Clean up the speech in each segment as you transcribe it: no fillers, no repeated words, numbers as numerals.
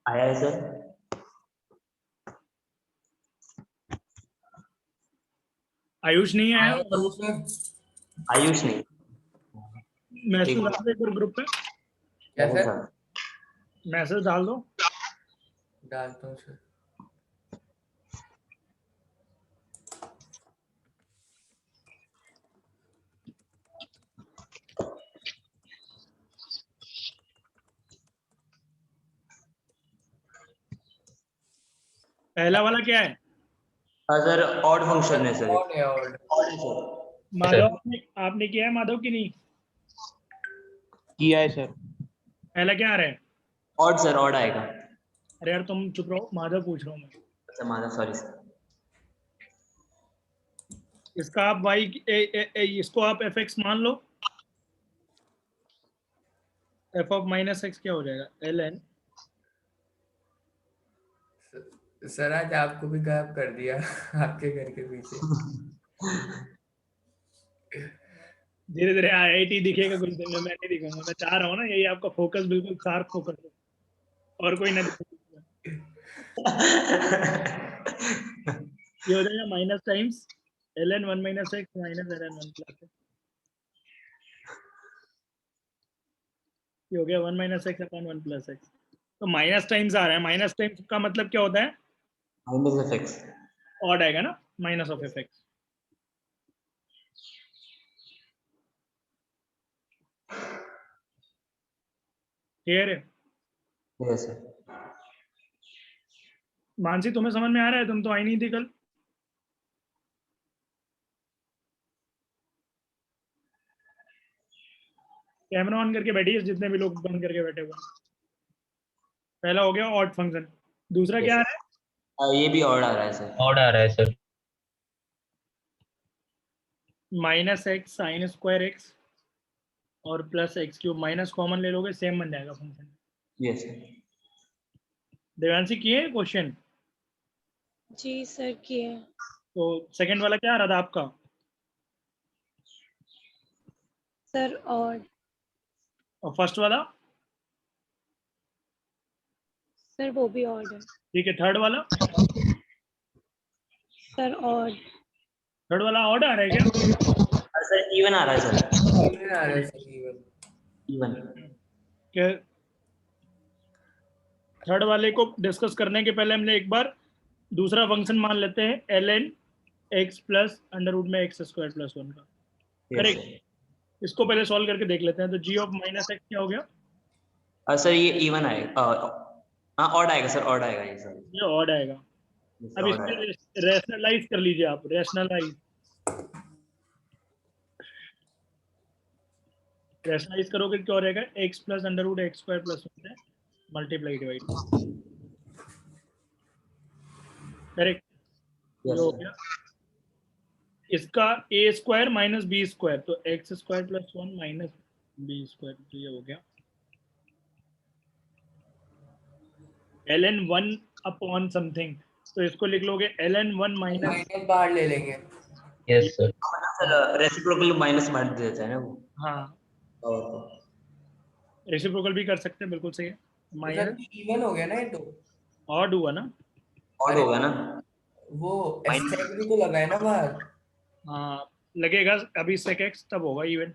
आया है सर। आयुष नहीं आया? आया तो सर। आयुष नहीं। मैसेज एक डाल दो एक बार ग्रुप पे, क्या सर? सर। मैसेज डाल दो। डालता हूँ सर। पहला वाला क्या है? सर ऑड फंक्शन है सर। और है और। ऑड है सर। माधव आपने किया है माधव की नहीं? किया है सर। पहला क्या आ रहा है? ऑड सर, ऑड आएगा। अरे यार तुम चुप रहो, माधव पूछ रहा हूँ मैं। अच्छा माना, सॉरी सर। इसका आप y इसको आप fx मान लो। f ऑफ माइनस एक्स क्या हो जाएगा? ln। सर आज आपको भी गायब कर दिया आपके घर के पीछे। धीरे धीरे IIT दिखेगा कुछ दिन में, मैं नहीं दिखाऊंगा। मैं चाह रहा हूँ ना, यही आपका फोकस बिल्कुल शार्प फोकस है, और कोई ना दिखे। ये हो जाएगा minus times ln 1 minus x minus ln 1 plus x. ये हो गया 1 minus x upon 1 plus x. तो माइनस टाइम्स आ रहा है। माइनस टाइम्स का मतलब क्या होता है? Minus of x. ऑड आएगा ना, minus of f x. Clear है? Yes sir. मानसी तुम्हें समझ में आ रहा है? तुम तो आई नहीं थी कल। कैमरा ऑन करके बैठिए, जितने भी लोग बंद करके बैठे हुए हैं। पहला हो गया ऑड फंक्शन। दूसरा क्या आ रहा है? ये भी ऑड आ रहा है सर। ऑड आ रहा है sir. Minus x sine square x और plus x cube. Minus common ले लोगे, सेम बन जाएगा फंक्शन। Yes sir. देवांशी किए क्वेश्चन? जी सर किए। तो सेकंड वाला क्या आ रहा था आपका? Sir odd. और फर्स्ट वाला? सर वो भी ऑड है। ठीक है, थर्ड वाला? Sir odd. थर्ड वाला ऑड आ रहा है क्या? सर इवन आ रहा है सर। इवन आ रहा है सर, इवन। इवन। क्या? थर्ड वाले को डिस्कस करने के पहले हमने एक बार दूसरा फंक्शन मान लेते हैं, ln x plus under root में एक्स स्क्वायर प्लस 1 का। करेक्ट। इसको पहले सॉल्व करके देख लेते हैं। तो g ऑफ माइनस एक्स क्या हो गया? सर ये इवन आएगा। हाँ ऑड आएगा सर, ऑड आएगा ये सर। ये ऑड आएगा। अब ऑड इसमें आएगा। रैशनलाइज कर लीजिए आप। रैशनलाइज करोगे क्या हो रहेगा? x plus under root x square plus 1 है मल्टीप्लाई डिवाइड। करेक्ट। ये हो गया। इसका a square minus B square, तो x square plus 1 minus B square. तो ये हो गया ln 1 अपॉन समथिंग। तो इसको लिख लोगे ln 1 माइनस। माइनस बाहर ले लेंगे। Yes sir. Sir reciprocal minus मार देता है ना वो। हाँ, और रेसिप्रोकल भी कर सकते हैं, बिल्कुल सही है। तो माइनस सर इवन हो गया ना ये तो। ऑड हुआ ना? ऑड अरे होगा ना। वो एस्टेक भी तो लगा है ना बाहर। हाँ लगेगा, अभी sec x तब होगा इवन।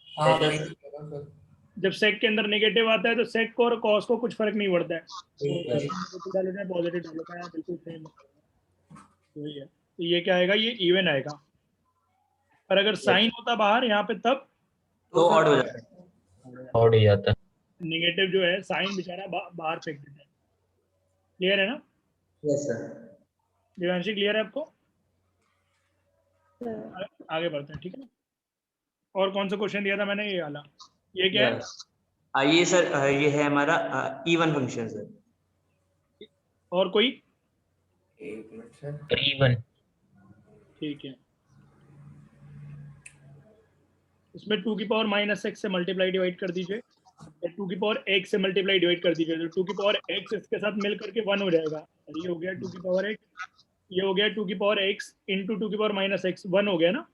हाँ ऐसा वही सर। तो लगा सर। जब sec के अंदर नेगेटिव आता है तो sec को और cos को कुछ फर्क नहीं पड़ता है। बिल्कुल। नेगेटिव डालो चाहे पॉजिटिव डालो, चाहे बिल्कुल सेम वही है। तो ये क्या आएगा? ये इवन आएगा। पर अगर साइन होता बाहर यहाँ पे तब तो सर ऑड हो जाता है। ऑड ही आता है। नेगेटिव जो है साइन बेचारा बाहर फेंक देता है। क्लियर है ना? Yes sir. दिव्यांशी क्लियर है आपको? सर आगे बढ़ते हैं, ठीक है ना? और कौन सा क्वेश्चन दिया था मैंने? ये वाला। ये क्या है? ये सर ये है हमारा इवन फंक्शन सर। और कोई? एक मिनट सर। इवन। ठीक है। इसमें 2 की पावर माइनस एक्स से मल्टीप्लाई डिवाइड कर दीजिए, 2 की पावर एक्स से मल्टीप्लाई डिवाइड कर दीजिए। तो 2 की पावर एक्स इसके साथ मिल करके 1 हो जाएगा। और ये हो गया 2 की पावर एक्स, ये हो गया 2 की पावर एक्स इंटू 2 की पावर माइनस एक्स, 1 हो गया ना?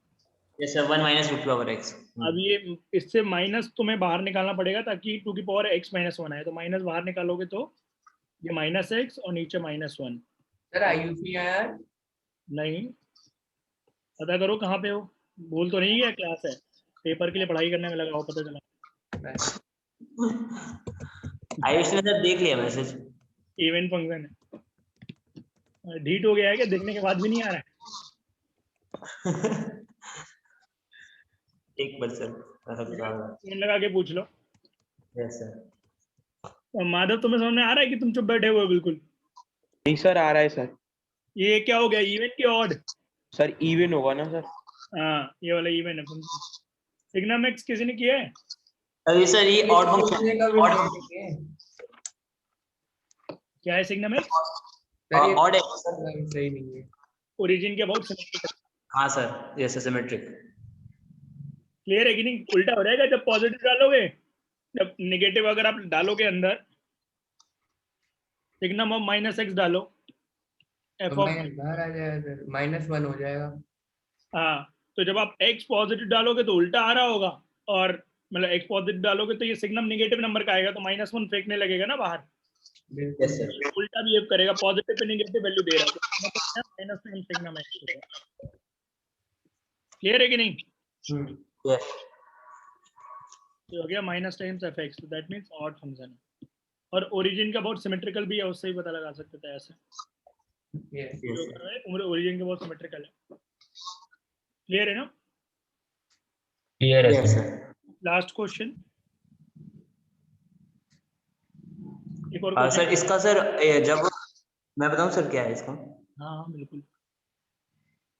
Yes sir, 1 minus root power x. अब ये इससे माइनस तुम्हें बाहर निकालना पड़ेगा ताकि 2 की पावर एक्स माइनस 1 आए। तो माइनस बाहर निकालोगे तो ये -x और नीचे -1। सर आयुष नहीं आया यार? नहीं, पता करो कहाँ पे हो, भूल तो नहीं गया, क्लास है, पेपर के लिए पढ़ाई करने में लगा हो, पता चला। आयुष ने सर देख लिया मैसेज। इवेंट फंक्शन है, ढीट हो गया है क्या, देखने के बाद भी नहीं आ रहा है? एक बार सर फोन लगा के पूछ लो। Yes sir. और माधव, तुम्हें समझ में आ रहा है कि तुम चुप बैठे हुए हो बिल्कुल? नहीं सर, आ रहा है सर। ये क्या हो गया, इवेंट की ऑड? सर इवन होगा ना सर? हाँ, ये वाला इवेंट है। सिग्मा मैक्स किसी ने किया है? अभी सर ये ऑड फंक्शन समझने का भी topic है। क्या है सिग्मा मैक्स? सर ये ऑड है सही नहीं है। ओरिजिन के अबाउट सिमेट्रिकल। हाँ सर, यस सिमेट्रिक। क्लियर है कि नहीं? उल्टा हो जाएगा जब पॉजिटिव डालोगे, जब नेगेटिव अगर आप डालोगे अंदर, सिग्नम ऑफ -x डालो, एफ तो ऑफ, बाहर आ जाएगा सर, -1 हो जाएगा। हाँ, तो जब आप x पॉजिटिव डालोगे तो उल्टा आ रहा होगा, और मतलब x पॉजिटिव डालोगे तो ये सिग्नम नेगेटिव नंबर का आएगा, तो -1 फेंकने लगेगा ना बाहर, यस सर। उल्टा बिहेव करेगा, पॉजिटिव पे नेगेटिव वैल्यू दे रहा है, तो -1 सिग्नम x होगा। क्लियर है कि नहीं? यस तो हो गया -f(x), तो दैट मींस ऑड फंक्शन है। और ओरिजिन का बहुत सिमेट्रिकल भी है, उससे भी पता लगा सकते थे ऐसे, Yes. जो कर रहे हैं उम्र ओरिजिन के बहुत सिमेट्रिकल है। क्लियर है ना? क्लियर है yes sir. Sir. Last question, एक और सर क्वेश्चन। इसका सर जब मैं बताऊं सर क्या है इसका। हाँ हाँ बिल्कुल।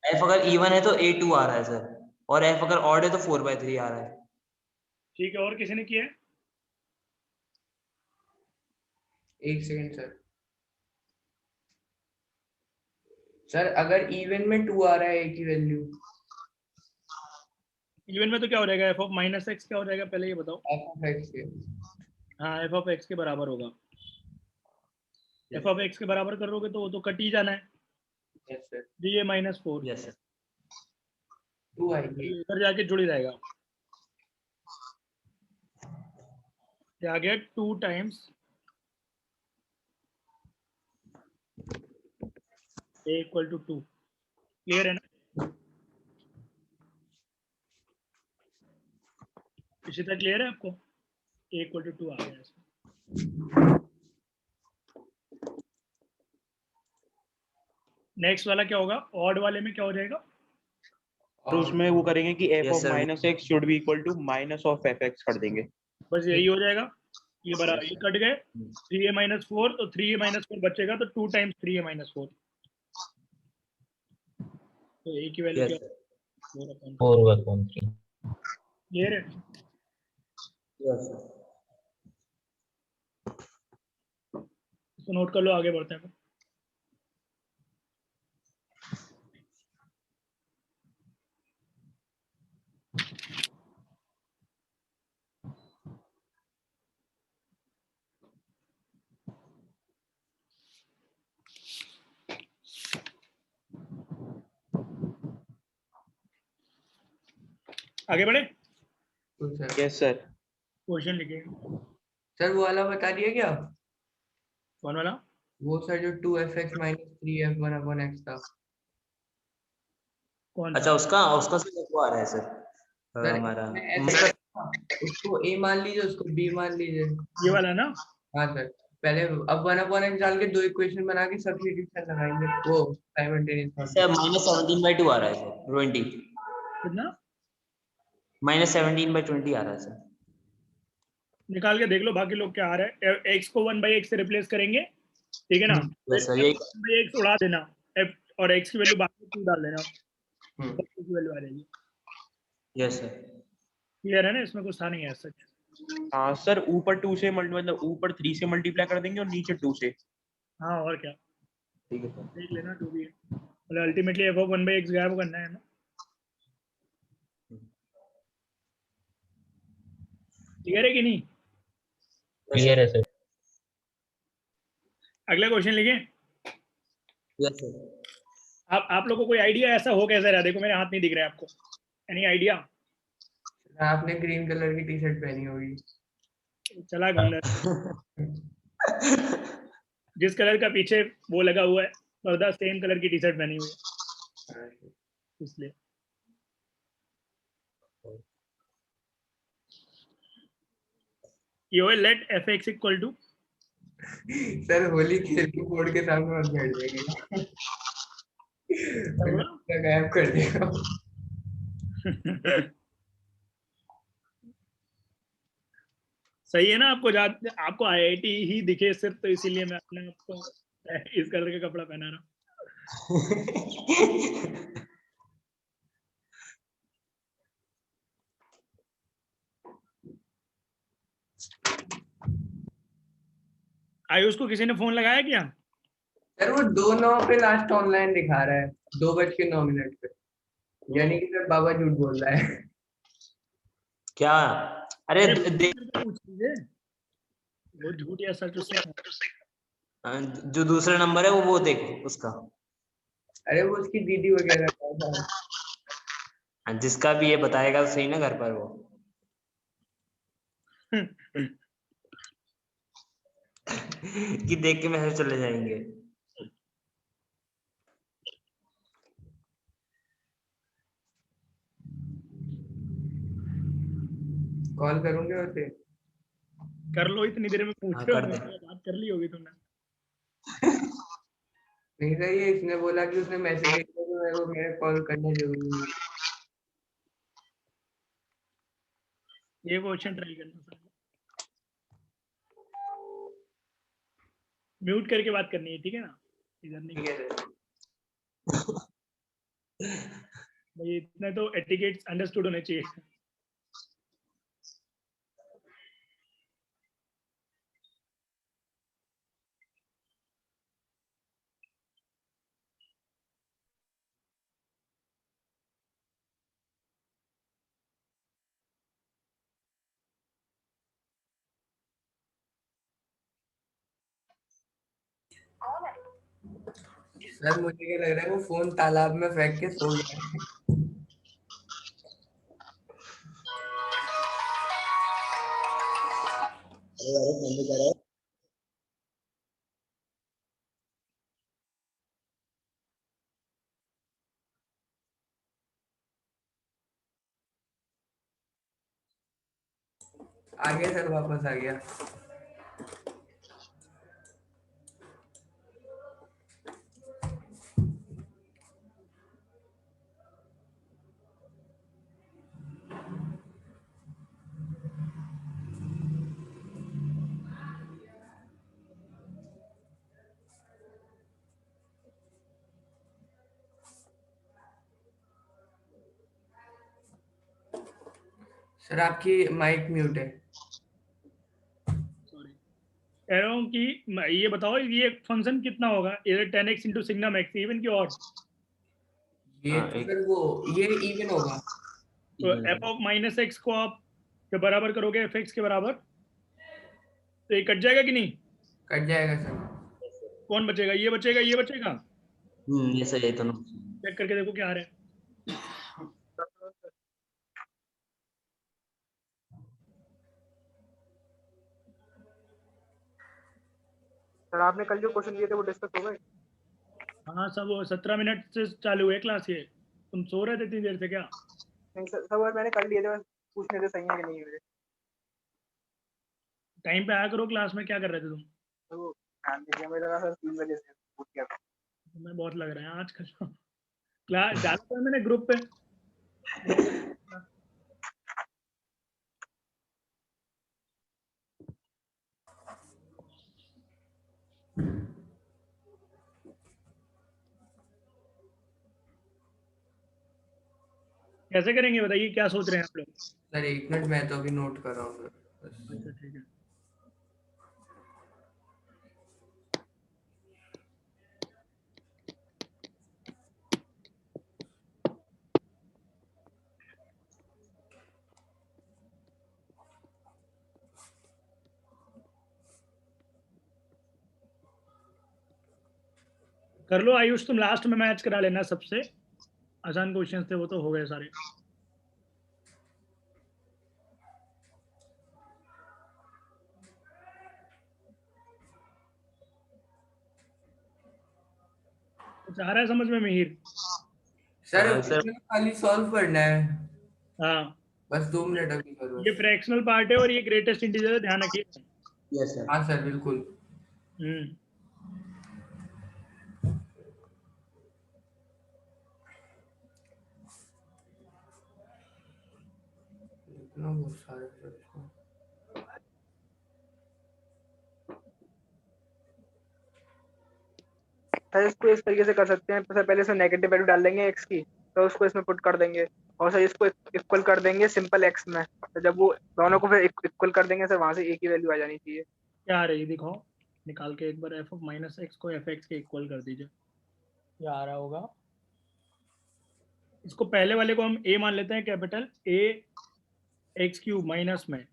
f अगर इवन है तो a2 आ रहा है सर, और f अगर ऑड है तो 4/3 आ रहा है। ठीक है, और किसी ने किया है? एक सेकंड सर। सर अगर इवन में 2 आ रहा है a की वैल्यू, इवन में तो क्या हो जाएगा, f ऑफ -x क्या हो जाएगा, पहले ये बताओ। f of x के। हाँ, f ऑफ x के बराबर होगा। f ऑफ x के बराबर करोगे तो वो तो कट ही जाना है, यस सर, ये -4 यस सर। 2 आएगी। इधर जाके जुड़ ही जाएगा, ये आ गया 2 टाइम्स a = 2। क्लियर है ना? इसी तरह क्लियर है आपको? a = 2 आ गया इसमें। नेक्स्ट वाला क्या होगा, ऑड वाले में क्या हो जाएगा? और उसमें वो करेंगे कि f Yes, of sir. -x should be equal to - of fx कर देंगे। बस यही हो जाएगा, ये बराबर, ये कट गए, 3a - 4, तो 3a - 4 बचेगा, तो 2 टाइम्स 3a - 4, तो a की वैल्यू यस क्या? सर। 4/3। क्लियर है? Yes sir. इसको नोट कर लो, आगे बढ़ते हैं। आगे बढ़े, तो सर यस सर। क्वेश्चन लिखिए। सर वो वाला बता दिया क्या? कौन वाला? वो सर जो 2fx - 3f1/x था। कौन अच्छा, सा? उसका उसका सर वो आ रहा है सर, सर हमारा इसमें ऐसा उसको a मान लीजिए, उसको b मान लीजिए। ये वाला ना? हाँ सर, पहले अब 1/x डाल के 2 इक्वेशन बना के सब्स्टिट्यूशन लगाएंगे, वो साइमल्टेनियस। सर -17/2 आ रहा है सर, 20 कितना? -17/20 आ रहा है सर। निकाल के देख लो बाकी लोग क्या आ रहा है। x को 1/x से रिप्लेस करेंगे, ठीक है ना? यस सर, ये 1/x उड़ा देना, f और x की वैल्यू बाकी 2 डाल देना, हम्म, की वैल्यू आ जाएगी। Yes sir. क्लियर है ना? इसमें कुछ था नहीं है सच। हाँ सर, ऊपर 2 से मतलब ऊपर 3 से मल्टीप्लाई कर देंगे और नीचे 2 से। हाँ, और क्या, ठीक है सर। देख लेना 2 भी है, मतलब अल्टीमेटली f ऑफ 1/x गायब करना है ना। क्लियर है कि नहीं? क्लियर है सर। अगला क्वेश्चन लिखे। Yes sir. आप लोगों को कोई आइडिया ऐसा हो कैसे रहा? देखो मेरे हाथ नहीं दिख रहा है आपको, एनी आइडिया? आपने ग्रीन कलर की टी शर्ट पहनी होगी। चला गंदा। जिस कलर का पीछे वो लगा हुआ है पर्दा, सेम कलर की टी शर्ट पहनी हुई है इसलिए। ये let f x equal to, sir Holi खेल के बोर्ड के सामने मत बैठ जाएगी, गायब कर देगा। सही है ना? आपको आईआईटी ही दिखे सिर्फ, तो इसीलिए मैं अपने आपको इस कलर का कपड़ा पहना रहा हूँ। आयुष को किसी ने फोन लगाया क्या? सर वो 2:09 पे लास्ट ऑनलाइन दिखा रहा है, 2:09 पे, यानी कि सर बाबा झूठ बोल रहा है। क्या? अरे अरे देख, पूछ लीजिए, वो झूठ या सच उसमें। जो दूसरा नंबर है वो देख उसका, अरे वो उसकी दीदी वगैरह का था। जिसका भी ये बताएगा तो सही ना घर पर वो। कि देख के मैसेज चले जाएंगे। कॉल करूंगे उसे। कर लो, इतनी देर में पूछ हाँ, रहे हो, कर दे। मुझसे बात कर ली होगी तुमने। नहीं सर, ये इसने बोला कि उसने मैसेज किया तो मेरे को मेरा कॉल करना जरूरी है। ये क्वेश्चन ट्राई करना सर, म्यूट करके बात करनी है, ठीक है ना? इधर नहीं। भाई इतने तो एटिकेट्स अंडरस्टूड होने चाहिए। सर मुझे क्या लग रहा है, वो फोन तालाब में फेंक के सो गया है। आ गया सर, वापस आ गया। सर आपकी माइक म्यूट है। सॉरी, कह रहा हूँ कि ये बताओ, ये फंक्शन कितना होगा? ये 10x into signum x, even की ऑड? ये हाँ, तो एक सर वो ये इवन होगा। तो एफ ऑफ माइनस एक्स को आप जब बराबर करोगे एफ एक्स के बराबर, तो ये कट जाएगा कि नहीं? कट जाएगा सर। कौन बचेगा? ये बचेगा, ये बचेगा। ये सही है दोनों। चेक करके देखो क्या आ रहा है। सर आपने कल जो क्वेश्चन दिए थे वो डिस्कस हो गए? हाँ सब 17 मिनट से चालू है क्लास ये। तुम सो रहे थे इतनी देर से क्या? नहीं सर, सब मैंने कल लिए थे, बस पूछने थे सही है कि नहीं है। टाइम पे आया करो क्लास में, क्या कर रहे थे तुम? तो वो ध्यान दीजिए, मुझे लगा सर 3 बजे से पूछ गया था। तुम्हें बहुत लग रहा है आजकल। क्लास डाला था मैंने ग्रुप पे। कैसे करेंगे बताइए, क्या सोच रहे हैं आप लोग? सर 1 मिनट, मैं तो अभी नोट कर रहा हूँ सर। अच्छा ठीक है। कर लो आयुष, तुम लास्ट में मैच करा लेना, सबसे आसान क्वेश्चन थे वो तो हो गए सारे। कुछ आ रहा है समझ में मिहिर? सर सर इसमें खाली सॉल्व करना है, हाँ, बस 2 मिनट अभी करो। ये फ्रैक्शनल पार्ट है और ये ग्रेटेस्ट इंटीजर है, ध्यान रखिए। Yes sir. हाँ सर बिल्कुल। हम्म इतना बहुत सारे प्रश्न। सर इसको इस तरीके से कर सकते हैं, सर पहले से नेगेटिव वैल्यू डाल देंगे एक्स की, तो उसको इसमें पुट कर देंगे, और सर इसको इक्वल कर देंगे सिंपल एक्स में, तो जब वो दोनों को फिर इक्वल कर देंगे सर, वहां से एक ही वैल्यू आ जानी चाहिए। क्या आ रही है दिखाओ, निकाल के एक बार एफ ऑफ माइनस एक्स को एफ एक्स के इक्वल कर दीजिए, क्या आ रहा होगा। इसको पहले वाले को हम ए मान लेते हैं, capital A x cube minus में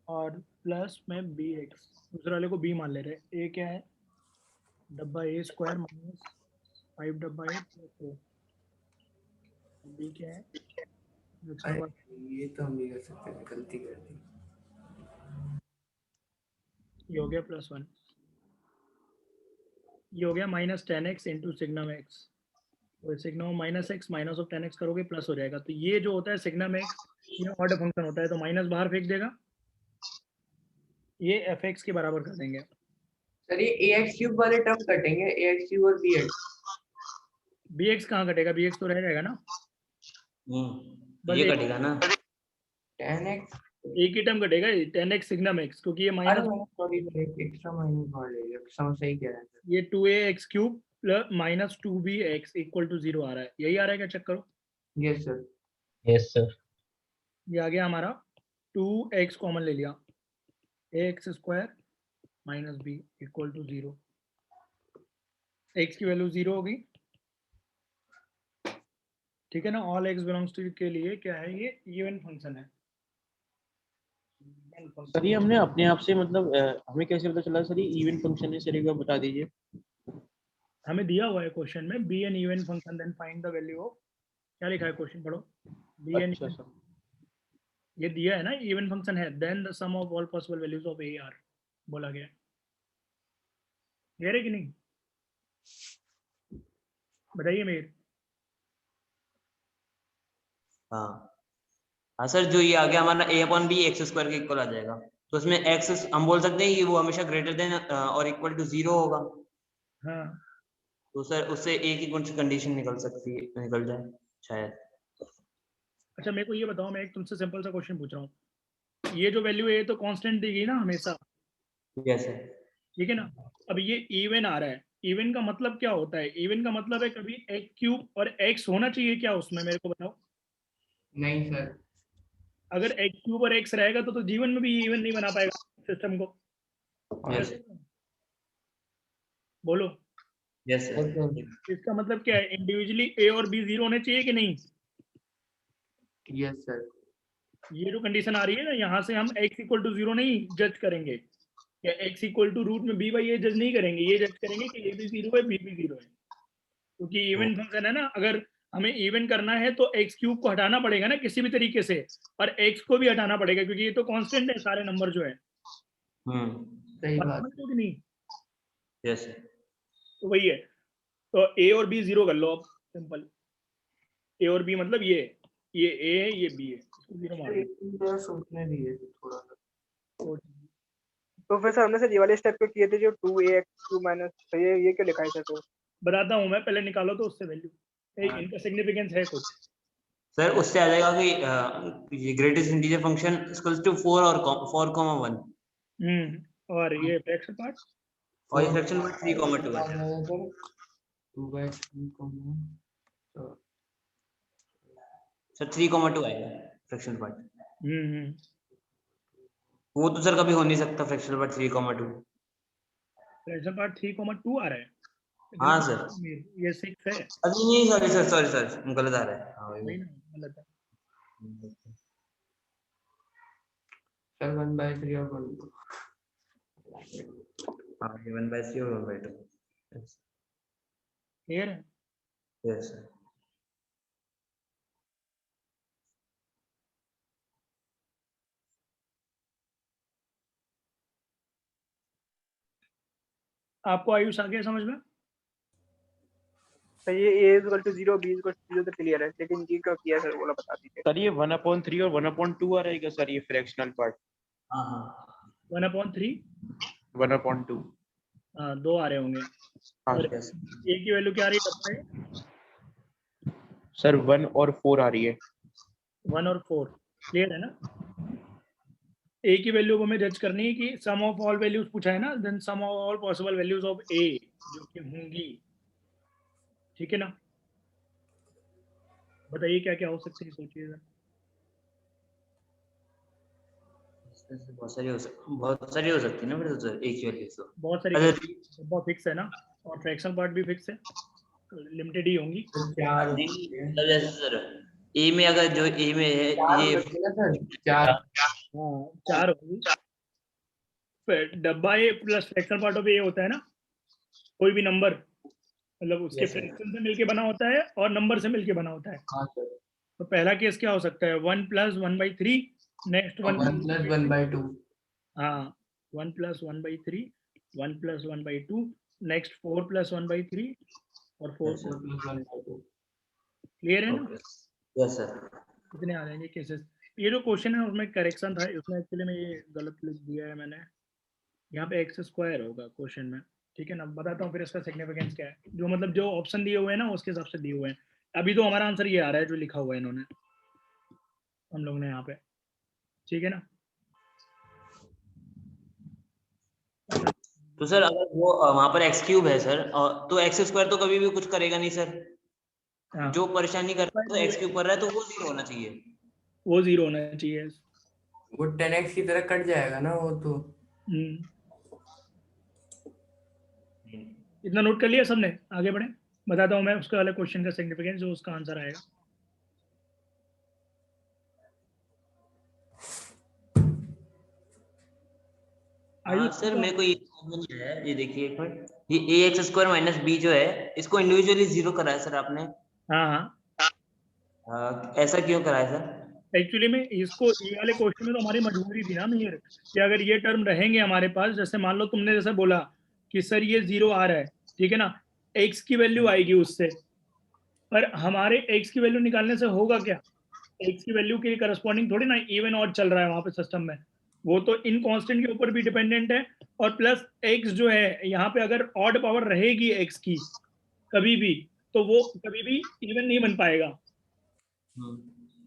और प्लस में बी एक्स, दूसरे वाले को बी मान ले रहे हैं। ए क्या है, डब्बा ए स्क्वायर माइनस 5 डब्बा ए प्लस 4, बी क्या है, अरे ये तो हम नहीं कर सकते, गलती कर दी। ये हो गया +1, ये हो गया minus 10x into signum x, तो signum minus x minus of 10x करोगे प्लस हो जाएगा, तो ये जो होता है सिग्नम एक्स, ये ऑर्डर फंक्शन होता है, तो माइनस बाहर फेंक देगा, ये एफ एक्स के बराबर कर देंगे। सर ये ax क्यूब वाले टर्म कटेंगे, ax क्यूब और bx। बी एक्स कहाँ कटेगा, बी एक्स तो रह जाएगा ना, बस ये एक कटेगा ना। 10x। एक ही टर्म कटेगा, 10x सिग्नम एक्स, क्योंकि ये अरे माइनस, मैंने सॉरी सर एक एक्स्ट्रा माइनस मार लिया, समझ सही कह रहे हैं सर। ये 2ax cube plus minus 2bx equal to 0 आ रहा है, यही आ रहा है क्या, चेक करो। Yes sir. Yes sir. ये आ गया हमारा 2x कॉमन ले लिया, ax square minus b equal to 0, x की वैल्यू 0 होगी, ठीक है ना। ऑल x बिलोंग्स टू के लिए क्या है, ये इवन फंक्शन है। सर ये हमने अपने आप से मतलब हमें कैसे पता चला सर ये इवन फंक्शन है, सर एक बार बता दीजिए। हमें दिया हुआ है क्वेश्चन में, be an even function then find the value of, क्या लिखा है क्वेश्चन पढ़ो, बी एन, अच्छा सर। ये दिया है ना, इवन फंक्शन है, then the sum of all possible values of a are बोला गया है, क्लियर है कि नहीं, बताइए मेरे। हाँ हाँ सर, जो ये आ गया हमारा a upon b x square के इक्वल आ जाएगा, तो उसमें x हम बोल सकते हैं कि वो हमेशा ग्रेटर देन और इक्वल टू 0 होगा, हाँ, तो सर उससे एक ही कुछ कंडीशन निकल जाए शायद। अच्छा मेरे को ये बताओ, मैं एक तुमसे सिंपल सा क्वेश्चन पूछ रहा हूँ, ये जो वैल्यू है तो कांस्टेंट दी गई ना हमेशा, यस सर। ठीक है ना। अब ये इवन आ रहा है, इवन का मतलब क्या होता है, इवन का मतलब है कभी एक्स क्यूब और एक्स होना चाहिए क्या उसमें, मेरे को बताओ। नहीं सर। अगर एक्स क्यूब और एक्स रहेगा तो जीवन में भी इवन नहीं बना पाएगा सिस्टम को, यस बोलो। Yes sir. इसका मतलब क्या है, इंडिविजुअली ए और बी 0 होने चाहिए कि नहीं, यस सर। ये जो कंडीशन आ रही है ना, यहाँ से हम x इक्वल टू 0 नहीं जज करेंगे, या x इक्वल टू रूट में b बाई ये जज नहीं करेंगे, ये जज करेंगे कि a भी 0 है b भी 0 है, क्योंकि इवन फंक्शन है ना। अगर हमें इवन करना है तो एक्स क्यूब को हटाना पड़ेगा ना किसी भी तरीके से, और x को भी हटाना पड़ेगा, क्योंकि ये तो कांस्टेंट है सारे नंबर जो है, सही बात। समझ लो कि नहीं। यस तो वही है, तो a और b 0 कर लो अब, सिंपल, a और b मतलब ये a है ये b है, इसको 0 मार दो। सोचने दीजिए थोड़ा सा। तो फिर सर हमने सर ये वाले स्टेप पे किए थे जो 2ax क्यूब माइनस, तो ये क्यों लिखा है सर, तो बताता हूँ मैं, पहले निकालो तो उससे वैल्यू, इनका सिग्निफिकेंस है कुछ। सर, उससे आ जाएगा कि ये greatest integer function equals to 4 और 4,1, और ये फ्रैक्शन पार्ट, और ये फ्रैक्शन पार्ट 3,2 है 2/3 सर। 3,2 आएगा फ्रैक्शन पार्ट, हम्म वो तो सर कभी हो नहीं सकता फ्रैक्शन पार्ट 3,2। फ्रैक्शन पार्ट 3,2 आ रहा है, हाँ सर। ये 6 है, अभी नहीं, सॉरी गलत आ रहा है। हाँ नहीं वही। ना, गलत है। सर 1/3 और 1/2। हाँ, ये 1/3 और 1/2। क्लियर है। Yes sir. आपको आयुष आ गया समझ में, तो ये a equal to 0 b equal to 0 तो क्लियर है, लेकिन ये क्या किया सर बोला बता दीजिए। सर ये 1/3 और 1/2 आ रहेगा सर, ये फ्रैक्शनल पार्ट। हाँ हाँ 1/3 1/2। हाँ 2 आ रहे होंगे। हाँ और yes. a की वैल्यू क्या आ रही है डब्बा है? सर 1 और 4 आ रही है। 1 और 4 क्लियर है ना। a की वैल्यू को हमें जज करनी है कि सम ऑफ ऑल वैल्यूज पूछा है ना, then sum of all possible values of a जो कि होंगी, ठीक है ना। बताइए क्या क्या हो सकती है, सोचिए जरा। बहुत सारी हो सकती है ना फिर तो सर एक ही वैल्यू तो। बहुत सारी अगर डब्बा फिक्स है ना, और फ्रैक्शनल पार्ट भी फिक्स है, लिमिटेड ही होंगी। तो 4 नहीं होते हैं। मतलब जैसे सर ए में अगर जो ए में है 4 ये होते हैं ना सर, 4। हाँ 4 होगी। फिर डब्बा ए प्लस फ्रैक्शनल पार्ट ऑफ ए होता है ना, कोई भी नंबर मतलब उसके Yes, sir. फ्रैक्शन से मिलके बना होता है और नंबर से मिलके बना होता है। हाँ सर, तो पहला केस क्या हो सकता है, 1 + 1/3, नेक्स्ट 1 1 + 1/2। हाँ 1 + 1/3, 1 + 1/2, नेक्स्ट 4 + 1/3 और 4 Yes, sir. 4 + 1/2। क्लियर है ना। Okay. Yes, sir. कितने आ जाएंगे केसेस। ये जो क्वेश्चन है उसमें करेक्शन था, उसमें एक्चुअली में ये गलत लिख दिया है मैंने, यहाँ पे x² होगा क्वेश्चन में, ठीक है ना। बताता हूँ फिर इसका सिग्निफिकेंस क्या है, जो मतलब जो ऑप्शन दिए हुए हैं ना उसके हिसाब से दिए हुए हैं। अभी तो हमारा आंसर ये आ रहा है जो लिखा हुआ है इन्होंने, हम लोग ने यहाँ पे, ठीक है ना। तो सर अगर वो वहां पर x³ है सर तो x² तो कभी भी कुछ करेगा नहीं सर। हाँ जो परेशानी कर रहा है तो x³ कर रहा है तो वो 0 होना चाहिए। वो 0 होना चाहिए। वो 10x की तरह कट जाएगा ना वो तो। इतना नोट कर लिया सबने, आगे बढ़े। बताता हूँ मैं उसका वाले क्वेश्चन का सिग्निफिकेंस, जो उसका आंसर आएगा। हाँ सर मेरे को ये समझ नहीं आया, ये देखिए एक मिनट, ये ax² - b जो है इसको इंडिविजुअली 0 करा है सर आपने। हाँ हाँ ऐसा क्यों करा है सर? एक्चुअली में इसको ये वाले क्वेश्चन में तो हमारी मजबूरी थी ना मीर, कि अगर ये टर्म रहेंगे हमारे पास, जैसे मान लो तुमने जैसे बोला कि सर ये 0 आ रहा है, ठीक है ना, x की वैल्यू आएगी उससे, पर हमारे x की वैल्यू निकालने से होगा क्या, x की वैल्यू के करस्पॉन्डिंग थोड़ी ना इवन ऑड चल रहा है वहां पे सिस्टम में, वो तो इन कांस्टेंट के ऊपर भी डिपेंडेंट है। और प्लस x जो है यहाँ पे अगर ऑड पावर रहेगी x की कभी भी, तो वो कभी भी इवन नहीं बन पाएगा।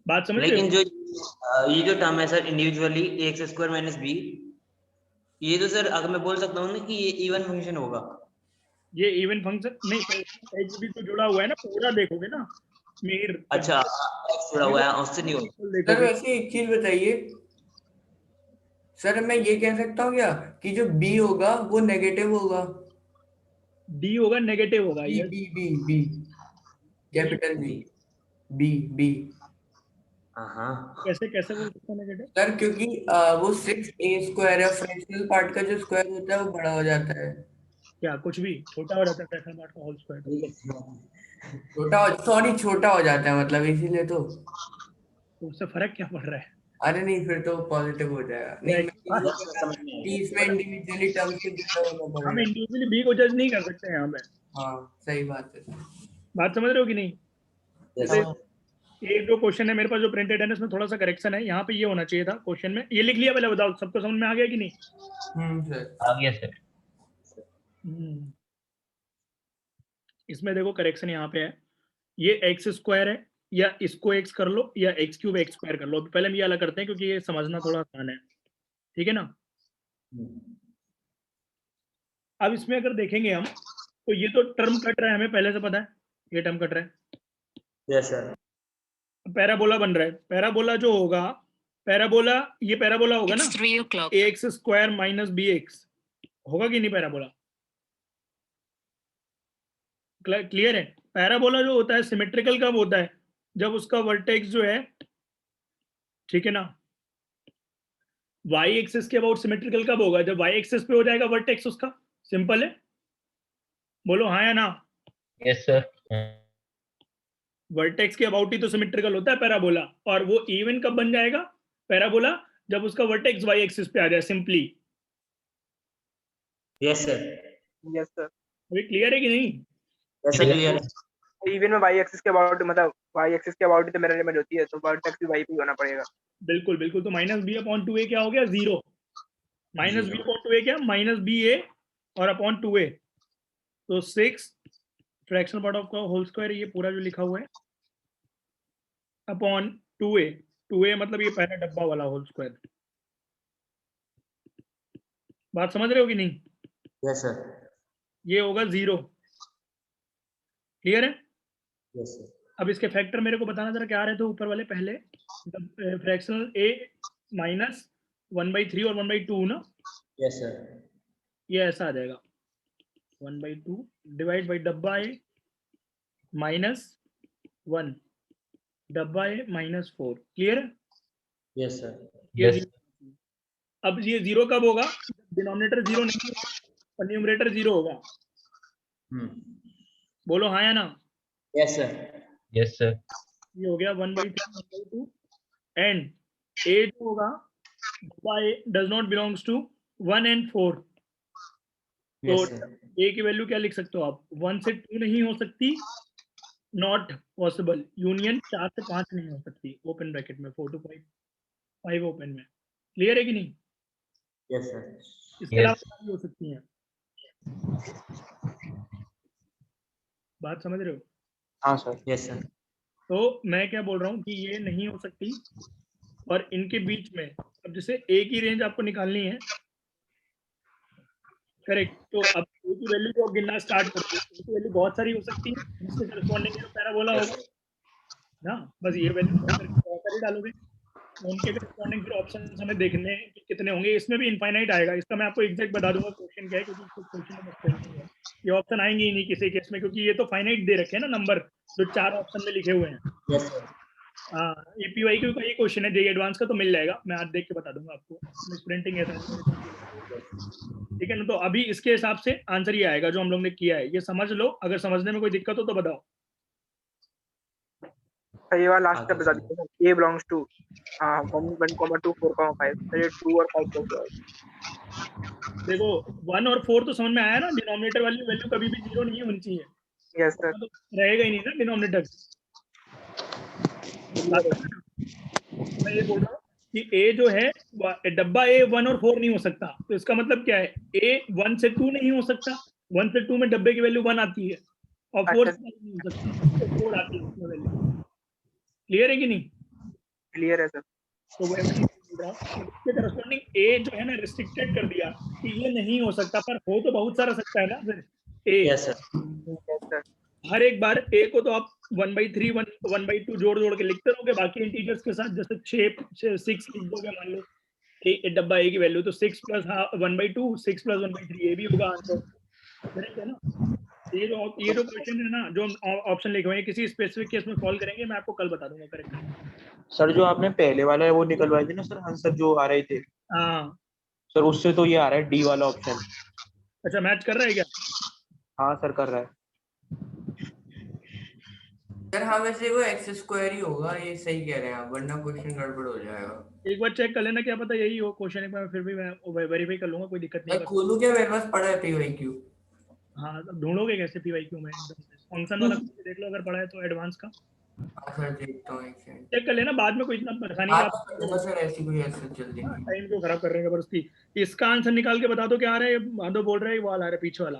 बात समझ रहे लेकिन हो। जो ये जो टर्म है सर इंडिविजुअली ax² - b, ये तो सर अगर मैं बोल सकता हूँ ना कि ये इवन फंक्शन होगा। ये इवन फंक्शन नहीं, x भी तो जुड़ा हुआ है ना, पूरा देखोगे ना मीर। अच्छा x जुड़ा हुआ है उससे नहीं होगा। सर देखोगे वैसे एक चीज बताइए सर, मैं ये कह सकता हूँ क्या कि जो b होगा वो नेगेटिव होगा। d होगा नेगेटिव होगा, बी ये B B B capital B B. हाँ कैसे कैसे बोल सकते हैं नेगेटिव। सर क्योंकि वो 6a² है, फ्रैक्शनल पार्ट का जो स्क्वायर होता है वो बड़ा हो जाता है। क्या कुछ भी छोटा हो जाता है फ्रैक्शनल पार्ट का होल स्क्वायर, छोटा हो जाता है मतलब, इसीलिए तो। तो उससे फर्क क्या पड़ रहा है। अरे नहीं, फिर तो पॉजिटिव हो जाएगा। नहीं, मैं ये बोल रहा था कि इसमें इंडिविजुअली टर्म्स को जुड़ा होना हम पड़ेगा। इंडिविजुअली बी को जज नहीं कर सकते यहाँ पे। हाँ सही बात है। बात समझ रहे हो कि नहीं। जैसे हाँ ये जो क्वेश्चन है मेरे पास जो प्रिंटेड है इसमें थोड़ा सा करेक्शन है, यहाँ पे ये होना चाहिए था क्वेश्चन में, ये लिख लिया पहले, बताओ सबको समझ में आ गया कि नहीं। सर आ गया सर। इसमें देखो करेक्शन यहाँ पे है, ये x² है, या इसको x कर लो या x³ x² कर लो। पहले हम ये अलग करते हैं क्योंकि ये समझना थोड़ा आसान है, ठीक है ना। अब इसमें अगर देखेंगे हम तो ये तो टर्म कट रहा है, हमें पहले से पता है ये टर्म कट रहा है। Yes sir. पैराबोला बन रहा है, पैराबोला जो होगा, पैराबोला ये पैराबोला होगा ना, ax² - bx होगा कि नहीं पैराबोला। क्लियर है। पैराबोला जो होता है सिमेट्रिकल कब होता है, जब उसका वर्टेक्स जो है, ठीक है ना, y एक्सिस के अबाउट सिमेट्रिकल कब होगा, जब y एक्सिस पे हो जाएगा वर्टेक्स उसका। सिंपल है, बोलो हाँ या ना। Yes sir. वर्टेक्स के अबाउट ही तो सिमेट्रिकल होता है पैराबोला, और वो इवन कब बन जाएगा पैराबोला, जब उसका वर्टेक्स y एक्सिस पे आ जाए simply. Yes sir. Yes sir. अभी क्लियर है कि नहीं। यस सर क्लियर है। इवन में वाई एक्सिस के अबाउट मतलब वाई एक्सिस के अबाउट तो मेरा लिमिट होती है, तो वर्टेक्स भी वाई पे ही होना पड़ेगा। बिल्कुल बिल्कुल। तो minus B upon two A क्या हो गया, 0। Minus B Zero. Upon two A क्या, माइनस बी ए और अपॉन टू ए, तो 6 फ्रैक्शनल पार्ट ऑफ का होल स्क्वायर, ये पूरा जो लिखा हुआ है अपॉन 2a मतलब ये पहला डब्बा वाला होल स्क्वायर। बात समझ रहे हो कि नहीं? Yes sir. ये होगा 0। क्लियर है? Yes sir. अब इसके फैक्टर मेरे को बताना जरा क्या आ रहे थे ऊपर वाले पहले, फ्रैक्शनल a माइनस 1/3 और 1/2 ना, Yes sir. ये ऐसा आ जाएगा 1/2 डिवाइड बाई डब्बा a माइनस 1 डब्बा a माइनस 4। क्लियर है? Yes sir. ये Yes. 0। अब ये 0 कब होगा, डिनोमिनेटर 0 नहीं होगा और न्यूमरेटर 0 होगा। Hmm. बोलो हाँ या ना? Yes sir. Yes, sir. ये हो गया 1/3 1/2 एंड a जो होगा y does not belongs to 1 and 4। तो Yes sir. a की वैल्यू क्या लिख सकते हो आप, 1 से 2 नहीं हो सकती, नॉट पॉसिबल, यूनियन 4 से 5 नहीं हो सकती, ओपन ब्रैकेट में 4 to 5 ओपन में। क्लियर है कि नहीं? Yes sir. इसके Yes. अलावा क्या भी हो सकती हैं? बात समझ रहे हो? हाँ सर। Yes sir. तो मैं क्या बोल रहा हूँ कि ये नहीं हो सकती, और इनके बीच में अब जैसे a की रेंज आपको निकालनी है, करेक्ट, तो अब a की वैल्यू को गिनना स्टार्ट कर दो। a की वैल्यू बहुत सारी हो सकती है, जिसके करस्पॉन्डिंग पैराबोला Yes होगा sir. ना, बस ये वैल्यू बहुत सारी डालोगे, उनके करस्पॉन्डिंग फिर ऑप्शन हमें देखने हैं कि कितने होंगे। इसमें भी इनफाइनाइट आएगा, इसका मैं आपको एग्जैक्ट बता दूंगा क्वेश्चन क्या है, क्योंकि क्वेश्चन में पेंडिंग है, ये ऑप्शन आएंगे ही नहीं किसी केस में, क्योंकि ये तो फाइनाइट दे रखे हैं ना नंबर, जो 4 ऑप्शन में लिखे हुए हैं। Yes sir. हाँ, एपीवाई का ये क्वेश्चन है, जेई एडवांस का तो मिल जाएगा, मैं आज देख के बता दूंगा आपको, प्रिंटिंग है ठीक है ना। तो अभी इसके हिसाब से आंसर ये आएगा जो हम लोग ने किया है, ये समझ लो, अगर समझने में कोई दिक्कत हो तो बताओ। ये वाला लास्ट आगे का बता चलो। दीजिए, a बिलोंग्स टू 1,2 4,5, तो ये 2 और 5 हो देखो 1 और 4 तो समझ में आया ना, डिनोमिनेटर वाली वैल्यू कभी भी 0 नहीं होनी चाहिए, गया। Yes sir. तो रहेगा ही नहीं ना डिनोमिनेटर। मैं ये बोल रहा हूँ कि a जो है डब्बा a 1 और 4 नहीं हो सकता, तो इसका मतलब क्या है, a 1 से 2 नहीं हो सकता, 1 से 2 में डब्बे की वैल्यू 1 आती है, और 4 से 5 नहीं हो सकता, तो 4 आती है उसमें वैल्यू। क्लियर है कि नहीं? क्लियर है सर। तो वही बोल रहा हूँ, इसके करस्पॉन्डिंग a जो है ना रिस्ट्रिक्टेड कर दिया कि ये नहीं हो सकता, पर हो तो बहुत सारा सकता है ना फिर a। Yes sir. Yes sir. हर एक बार a को तो आप 1/3 1/2 जोड़ जोड़ के लिखते रहोगे बाकी इंटीजर्स के साथ, जैसे 6 लिख दोगे मान लो, डब्बा a की वैल्यू तो 6 + 1/2 6 + 1/3 ये भी होगा आंसर, करेक्ट है ना। ये जो क्वेश्चन है ना, जो ऑप्शन लिखे हुए हैं किसी स्पेसिफिक केस में सॉल्व करेंगे, मैं आपको कल बता दूंगा करेक्ट। सर जो आपने पहले वाला है वो निकलवाए थे ना सर, आंसर जो आ रहे थे हाँ, सर, उससे तो ये आ रहा है डी वाला ऑप्शन। अच्छा मैच कर रहा है क्या? हाँ सर कर रहा है। सर हाँ, वैसे वो एक्स स्क्वायर ही होगा, ये सही कह रहे हैं आप, वरना क्वेश्चन गड़बड़ हो जाएगा। एक बार चेक कर लेना, क्या पता यही हो क्वेश्चन, एक बार फिर भी मैं वेरीफाई कर लूंगा, कोई दिक्कत नहीं मैं है। खोलूं क्या, मेरे पास पड़ा है PYQ। हाँ, तो ढूंढोगे कैसे PYQ में, एकदम फंक्शन वाला देख लो, अगर पढ़ा है तो एडवांस का हाँ सर देखता हूँ, एक सेकंड। चेक कर लेना, बाद में कोई इतना परेशानी हाँ का तो कर दूंगा सर, ऐसी कोई एक्सेस जल्दी नहीं। टाइम क्यों खराब कर रहे हैं जबरदस्ती। इसका आंसर निकाल के बता दो क्या आ रहा है, माधव बोल रहा है वो आ रहा है पीछे वाला,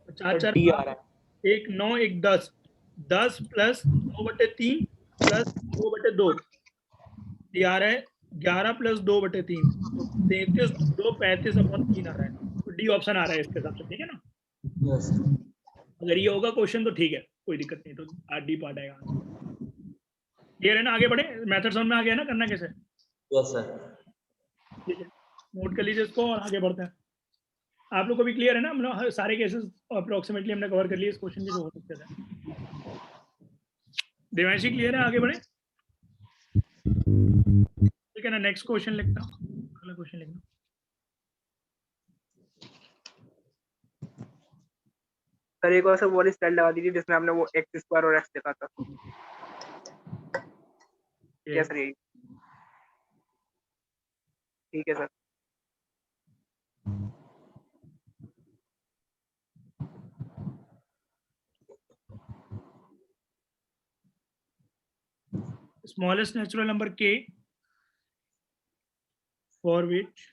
4 4 डी आ रहा है। 1 9 1 10 10 प्लस 2/3 प्लस 2/2, ये आ रहा है 11 प्लस 2/3, तो 33 2 35/3 आ रहा है, तो डी ऑप्शन आ रहा है इसके हिसाब से, ठीक है ना। Yes sir. अगर ये होगा क्वेश्चन तो ठीक है, कोई दिक्कत नहीं, तो डी पार्ट आएगा आंसर। क्लियर है ना? आगे बढ़े, मेथड समझ में आ गया ना करना कैसे? Yes sir. ठीक है, नोट कर लीजिए इसको और आगे बढ़ते हैं। आप लोग को भी क्लियर है ना, मतलब सारे केसेस अप्रोक्सीमेटली हमने कवर कर लिए इस क्वेश्चन के जो हो सकते थे। देवांशी क्लियर है? आगे बढ़े, ठीक है ना। नेक्स्ट क्वेश्चन लिखता हूँ, अगला क्वेश्चन लिखना। सर एक और सब वाली स्टाइल लगा दीजिए जिसमें हमने वो एक्स स्क्वायर और एक्स लिखा था। यस सर, यही ठीक है sir. Smallest natural number k for which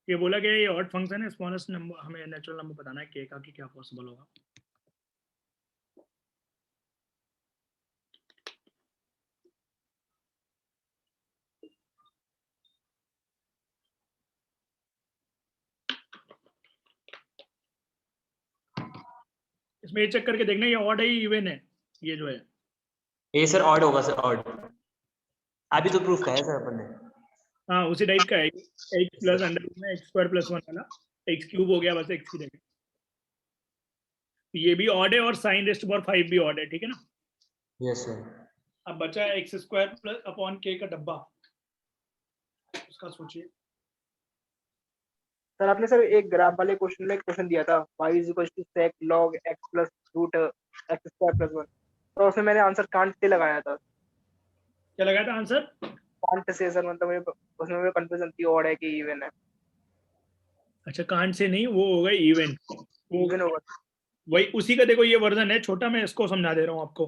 ये बोला गया ये ऑड फंक्शन है, स्मॉलेस्ट नंबर हमें नेचुरल नंबर बताना है k का कि क्या पॉसिबल होगा। इसमें ये चेक करके देखना ये ऑड है या इवन है, ये जो है। ये सर ऑड होगा सर, ऑड। अभी तो प्रूफ का है सर अपन ने। हाँ उसी टाइप का है, x प्लस अंडर रूट में x² + 1 वाला x क्यूब हो गया बस x की जगह। ये भी ऑड है और sin रेज़ टू पावर 5 भी ऑड है, ठीक है ना। Yes sir. अब बचा है x² अपॉन k का डब्बा, उसका सोचिए। सर आपने सर एक ग्राफ वाले क्वेश्चन में क्वेश्चन दिया था y = sec log x plus root x² + 1, तो उसमें मैंने आंसर कांट से लगाया था। क्या लगाया था आंसर? कांट से सर, मतलब मुझे उसमें मुझे कंफ्यूजन थी ऑड है कि इवन है। अच्छा कांट से नहीं, वो होगा इवन। इवन होगा, वही उसी का देखो ये वर्जन है छोटा, मैं इसको समझा दे रहा हूँ आपको।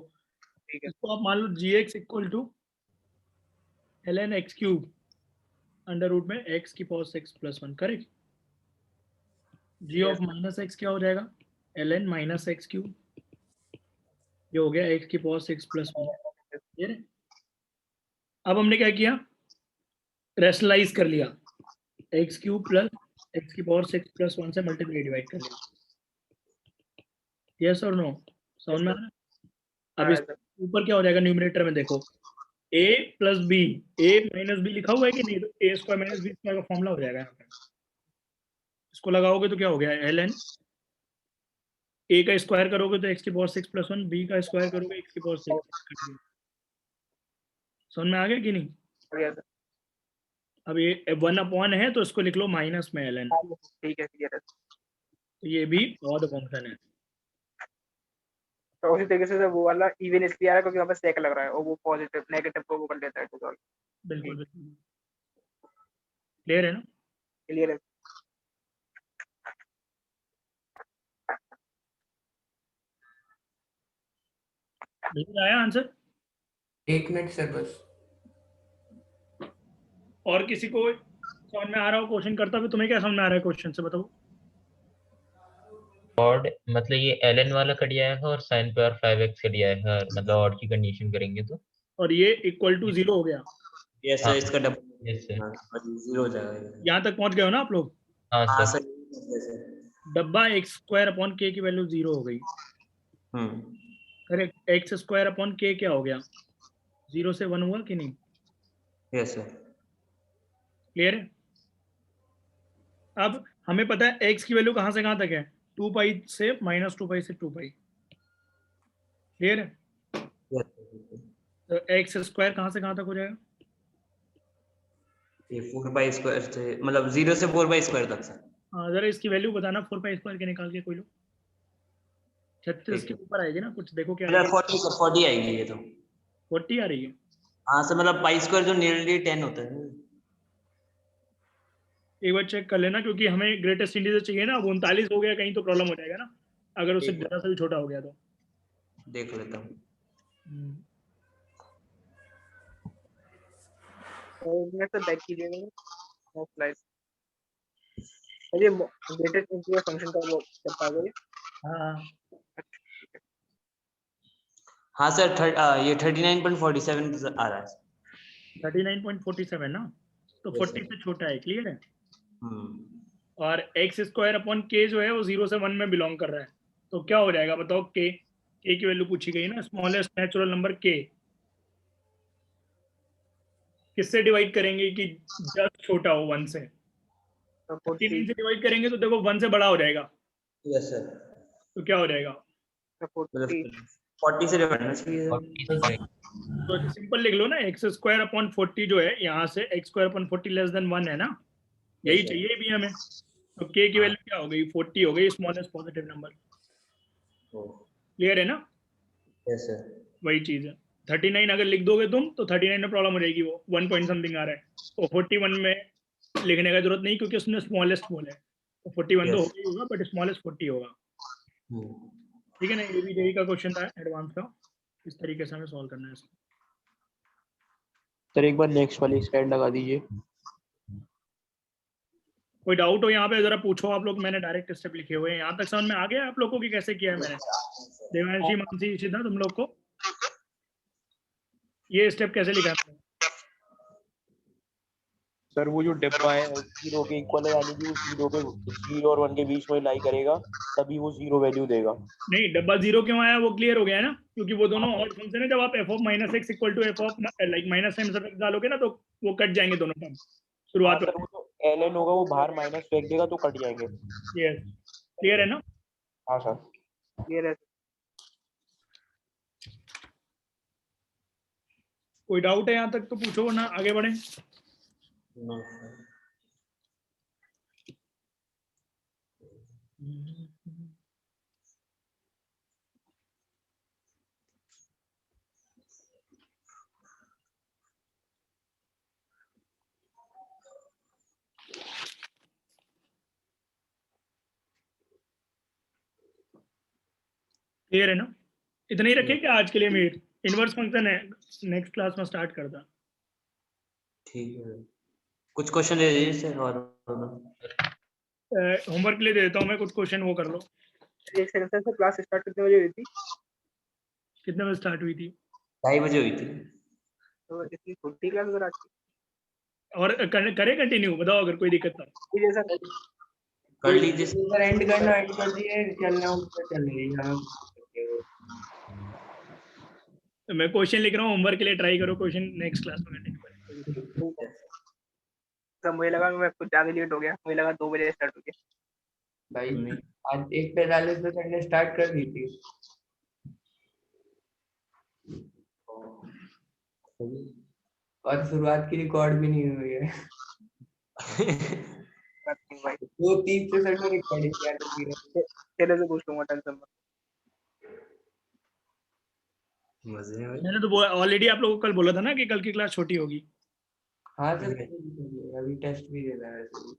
ठीक है। इसको आप मान लो gx = ln x³ under root में x की power 6 + 1, correct. g of -x क्या हो जाएगा? ln -x³, ये हो गया x की पावर 6 + 1। ये रे। अब हमने क्या किया, रैशनलाइज कर लिया, x³ + x की पावर 6 + 1 से मल्टीप्लाई डिवाइड कर लिया। यस और नो, समझ में आ रहा है? अब इस ऊपर क्या हो जाएगा, न्यूमरेटर में देखो a + b, a - b लिखा हुआ है कि नहीं, तो a² - b² का फॉर्मूला हो जाएगा यहाँ पे। इसको लगाओगे तो क्या हो गया, ln a का स्क्वायर करोगे तो x की पावर 6 + 1, b का स्क्वायर करोगे x की पावर 6। समझ में आ गया कि नहीं? अब ये 1/n है तो इसको लिख लो माइनस में ln, ठीक है, क्लियर है। तो ये भी ऑड फंक्शन है। तो उसी तरीके से वो वाला इवन इसलिए आ रहा है क्योंकि वहाँ पे सेक लग रहा है और वो पॉजिटिव नेगेटिव को वो कर लेता है, तो बिल्कुल बिल्कुल क्लियर है ना। क्लियर है। बिल्कुल आया आंसर। 1 मिनट सर बस। और किसी को समझ में आ रहा हो क्वेश्चन करता हुआ? तुम्हें क्या समझ में आ रहा है क्वेश्चन से, बताओ। ऑड मतलब ये ln वाला कट जाएगा और sin पावर 5x कट जाएगा, मतलब ऑड की कंडीशन करेंगे तो। और ये = 0 हो गया। यस सर, इसका डबल। Yes sir. हाँ, 0 हो जाएगा ये। यहाँ तक पहुंच गए हो ना आप लोग? हाँ हाँ सर। सर। डब्बा x² अपॉन k की वैल्यू 0 हो गई, करेक्ट। x² अपॉन k क्या हो गया, 0 से 1 हुआ कि नहीं? Yes sir. क्लियर है। अब हमें पता है x की वैल्यू कहाँ से कहाँ तक है, 2π से -2π से 2π। क्लियर है। तो x² कहाँ से कहाँ तक हो जाएगा? ये 4π² से, मतलब 0 से 4π² तक सर। हाँ जरा इसकी वैल्यू बताना 4π² के निकाल के कोई लोग। 36 के ऊपर आएगी ना कुछ, देखो क्या आएगी। 40 आएगी ये तो। 40 आ रही है। हाँ सर, मतलब π² जो नियरली 10 होता है। एक बार चेक कर लेना क्योंकि हमें ग्रेटेस्ट इंटीजर चाहिए ना। अब 39 हो गया कहीं तो प्रॉब्लम हो जाएगा ना, अगर उससे ज़्यादा से भी छोटा हो गया तो। देख लेता हूँ। तो बैक कीजिएगा नेक्स्ट स्लाइड। ये ग्रेटेस्ट इंटीजर फंक्शन का वो बता दो। हाँ हाँ सर, ये 39.47 आ रहा है। 39.47 ना, तो Yes, 40 sir. से छोटा है। क्लियर है। हम्म। और x² अपॉन k जो है वो 0 से 1 में बिलोंग कर रहा है, तो क्या हो जाएगा बताओ, के की वैल्यू पूछी गई ना, स्मॉलेस्ट नेचुरल नंबर के किससे डिवाइड करेंगे कि जस्ट छोटा हो 1 से? तो 39 40 से डिवाइड करेंगे तो देखो 1 से बड़ा हो जाएगा, यस सर, तो क्या हो जाएगा? तो 40 40 से डिवाइड करना चाहिए। 40 से करेंगे। तो सिंपल लिख लो ना, एक्स स्क्वायर अपॉन 40 जो है यहाँ से x square upon 40 less than 1 है ना, यही Yes, sir. चाहिए भी हमें। तो के की वैल्यू क्या हो गई? 40 हो गई, स्मॉलेस्ट पॉजिटिव नंबर। क्लियर है ना? Yes sir. वही चीज है। 39 अगर लिख दोगे तुम तो 39 में प्रॉब्लम हो जाएगी, वो 1 पॉइंट समथिंग आ रहा है, तो 41 में लिखने का जरूरत नहीं क्योंकि उसने स्मॉलेस्ट बोला है, तो 41 तो Yes. होगा ही होगा, बट स्मॉलेस्ट 40 होगा। ठीक है ना? ये भी जेई का क्वेश्चन था एडवांस का, इस तरीके से हमें सॉल्व करना है इसको। सर एक बार नेक्स्ट वाली स्लाइड लगा दीजिए। कोई डाउट हो यहाँ पे जरा पूछो आप लोग, मैंने डायरेक्ट स्टेप लिखे हुए हैं। यहाँ तक समझ में आ गया आप लोगों को कि कैसे किया है मैंने? देवांशी, मानसी, इशिता, तुम लोग को ये स्टेप कैसे लिखा है मैंने? सर वो जो डिब्बा है 0 के इक्वल है, यानी कि वो 0 और 1 के बीच में लाई करेगा, तभी वो 0 वैल्यू देगा। नहीं, डब्बा 0 क्यों आया वो क्लियर हो गया है ना, क्योंकि वो दोनों ऑड फंक्शन है। जब आप f of -x equal to f of like minus times of x डालोगे ना तो वो कट जाएंगे दोनों टर्म शुरुआत में। सर वो जो ln होगा वो बाहर माइनस फेंक देगा तो कट जाएंगे। यस, क्लियर है ना? हाँ सर। क्लियर है। कोई डाउट है यहाँ तक तो पूछो ना, आगे बढ़े। No. क्लियर है ना? इतना ही रखे क्या आज के लिए? मीर इनवर्स फंक्शन है, नेक्स्ट क्लास में स्टार्ट करता। ठीक है, कुछ क्वेश्चन दे दीजिए सर और होमवर्क के लिए दे देता हूँ मैं कुछ क्वेश्चन, वो कर लो। एक सेकंड सर, क्लास स्टार्ट कितने बजे हुई थी? कितने बजे स्टार्ट हुई थी? 2:30 बजे हुई थी। तो इतनी छोटी क्लास अगर आज की? और करे कंटिन्यू, बताओ अगर कोई दिक्कत ना हो। ठीक है सर। कर लीजिए सर। अगर एंड करना एंड कर दिए, चलना हो तो चल रही है। तो मैं क्वेश्चन लिख रहा हूँ, होमवर्क के लिए ट्राई करो, क्वेश्चन नेक्स्ट क्लास में कंटिन्यू करेंगे। सर मुझे लगा मैं कुछ ज्यादा लेट हो गया, मुझे लगा 2 बजे स्टार्ट हो गया। भाई आज 1:45 पे सर ने स्टार्ट कर दी थी। और शुरुआत की रिकॉर्ड भी नहीं हुई है। भाई 2:30 से सर ने रिकॉर्डिंग किया था। चलो से पूछ लूंगा, टेंशन मत। मजे में। मैंने तो ऑलरेडी आप लोगों को कल बोला था ना कि कल की क्लास छोटी होगी। हाँ सर, अभी टेस्ट भी देना है वैसे भी।